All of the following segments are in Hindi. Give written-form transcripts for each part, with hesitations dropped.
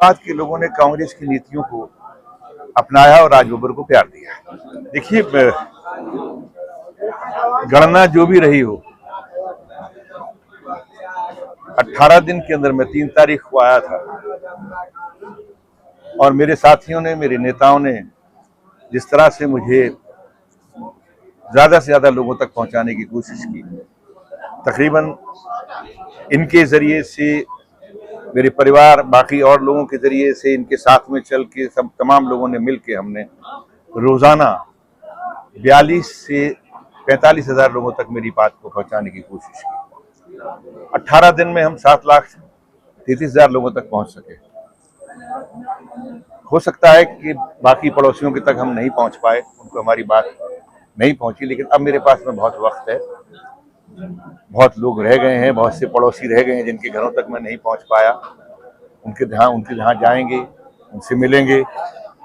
बाद के लोगों ने कांग्रेस की नीतियों को अपनाया और राज बब्बर को प्यार दिया। देखिए, गणना जो भी रही हो, 18 दिन के अंदर मैं 3 तारीख को आया था और मेरे साथियों ने, मेरे नेताओं ने जिस तरह से मुझे ज्यादा से ज्यादा लोगों तक पहुंचाने की कोशिश की, तकरीबन इनके जरिए से, मेरे परिवार, बाकी और लोगों के जरिए से, इनके साथ में चल के सब तमाम लोगों ने मिल के हमने रोजाना 42 से 45 हजार लोगों तक मेरी बात को पहुंचाने की कोशिश की। 18 दिन में हम 7,33,000 लोगों तक पहुंच सके। हो सकता है कि बाकी पड़ोसियों के तक हम नहीं पहुंच पाए, उनको हमारी बात नहीं पहुंची, लेकिन अब मेरे पास में बहुत वक्त है। बहुत लोग रह गए हैं, बहुत से पड़ोसी रह गए हैं जिनके घरों तक मैं नहीं पहुंच पाया। उनके जहाँ जाएंगे, उनसे मिलेंगे,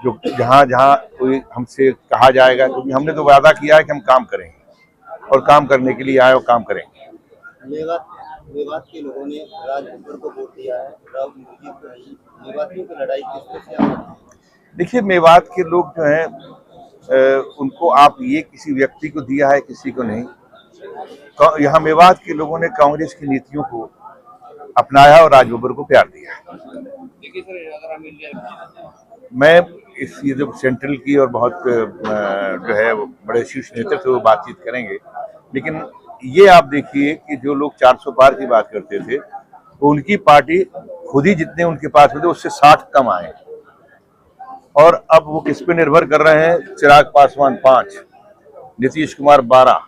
जो जहाँ जहाँ कोई हमसे कहा जाएगा, क्योंकि हमने तो वादा किया है कि हम काम करेंगे और काम करने के लिए आए और काम करेंगे। मेवात के लोगों ने राज बब्बर को वोट दिया है, राव मुर्गी को नहीं। मेवातियों की लड़ाई किस तरह से आप? देखिए, मेवात के लोग जो हैं, उनको आप ये किसी व्यक्ति को दिया है, किसी को नहीं। यहाँ मेवात के लोगों ने कांग्रेस की नीतियों को अपनाया और राज बब्बर को प्यार दिया। मैं ये जो सेंट्रल की और बहुत जो है वो बड़े शीर्ष नेतृत्व वो बातचीत करेंगे, लेकिन ये आप देखिए कि जो लोग 400 पार की बात करते थे, तो उनकी पार्टी खुद ही जितने उनके पास थे उससे 60 कम आए, और अब वो किस पे निर्भर कर रहे हैं? चिराग पासवान 5, नीतीश कुमार 12,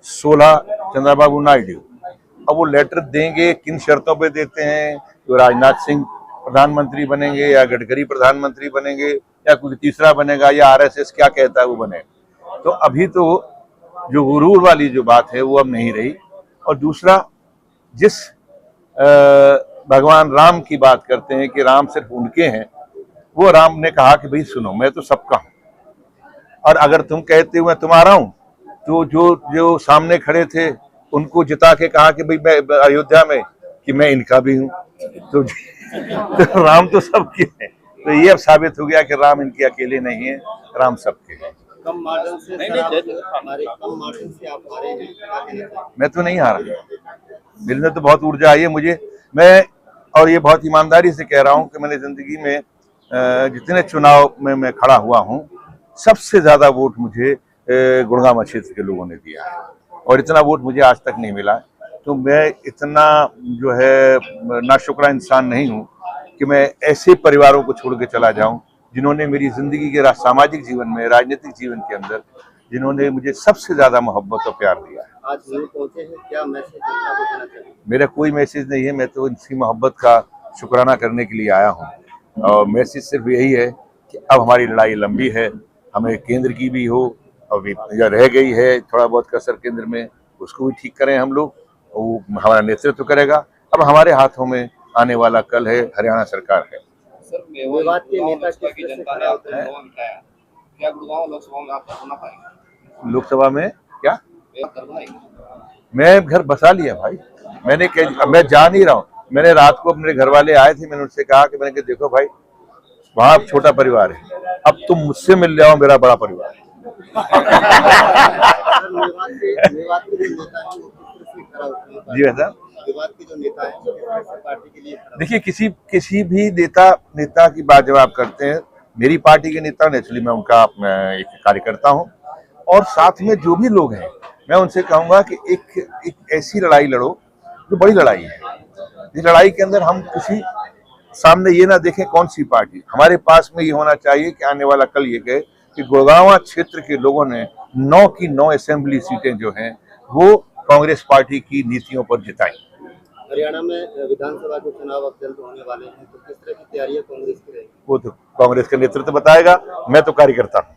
16 चंद्रबाबू नायडू। अब वो लेटर देंगे, किन शर्तों पे देते हैं? तो राजनाथ सिंह प्रधानमंत्री बनेंगे, या गडकरी प्रधानमंत्री बनेंगे, या कोई तीसरा बनेगा, या आरएसएस क्या कहता है वो बनेगा। तो अभी तो जो गुरूर वाली जो बात है वो अब नहीं रही। और दूसरा, जिस भगवान राम की बात करते हैं कि राम सिर्फ उनके हैं, वो राम ने कहा कि भाई सुनो, मैं तो सबका हूं, और अगर तुम कहते हो मैं तुम्हारा हूं, तो जो सामने खड़े थे उनको जिता के कहा कि भाई मैं अयोध्या में कि मैं इनका भी हूं, तो राम तो सबके हैं। तो ये अब साबित हो गया कि राम इनके अकेले नहीं है, राम सबके हैं। कम मार्जिन से आप हारे हैं। मैं तो नहीं हारा, मेरे में तो बहुत ऊर्जा आई है मुझे। और ये बहुत ईमानदारी से कह रहा हूँ कि मैंने जिंदगी में जितने चुनाव में मैं खड़ा हुआ हूँ, सबसे ज्यादा वोट मुझे गुड़गांव क्षेत्र के लोगों ने दिया है, और इतना वोट मुझे आज तक नहीं मिला। तो मैं इतना जो है नाशुक्रा इंसान नहीं हूँ कि मैं ऐसे परिवारों को छोड़ के चला जाऊं जिन्होंने मेरी जिंदगी के सामाजिक जीवन में, राजनीतिक जीवन के अंदर, जिन्होंने मुझे सबसे ज्यादा मोहब्बत और प्यार दिया है। आज न्यू पहुंचे हैं, क्या मैसेज जनता को देना चाहिए? मेरा कोई मैसेज नहीं है, मैं तो इनकी मोहब्बत का शुक्राना करने के लिए आया हूँ, और मैसेज सिर्फ यही है कि अब हमारी लड़ाई लंबी है, हमें केंद्र की भी हो, अभी रह गई है थोड़ा बहुत कसर केंद्र में, उसको भी ठीक करें हम लोग, वो हमारा नेतृत्व करेगा। अब हमारे हाथों में आने वाला कल है, हरियाणा सरकार है। सर, मेवात के नेता की जनता ने क्या गुड़गांव लोकसभा में आप होना पाएंगे? लोकसभा में क्या मैं घर बसा लिया भाई, मैं जा नहीं रहा हूँ। मैंने रात को अपने घर वाले आए थे, मैंने उनसे कहा कि मैंने कहा देखो भाई, वहां छोटा परिवार है, अब तुम मुझसे मिल जाओ, मेरा बड़ा परिवार है। जी वैसा के जो नेता है पार्टी के लिए, देखिए, किसी भी नेता की बात जब आप करते हैं, मेरी पार्टी के नेता नेचुरली मैं उनका एक कार्यकर्ता हूं, और साथ में जो भी लोग हैं मैं उनसे कहूंगा कि एक ऐसी लड़ाई लड़ो जो बड़ी लड़ाई है। इस लड़ाई के अंदर हम किसी सामने ये ना देखें कौन सी पार्टी, हमारे पास में ये होना चाहिए कि आने वाला कल ये कहे कि गुड़गांव क्षेत्र के लोगों ने 9 की 9 असेंबली सीटें जो हैं वो कांग्रेस पार्टी की नीतियों पर जिताई। हरियाणा में विधानसभा के चुनाव अब जल्द होने वाले हैं, तो किस तरह की तैयारियां कांग्रेस की रहेगी? वो तो कांग्रेस का नेतृत्व बताएगा, मैं तो कार्यकर्ता हूँ।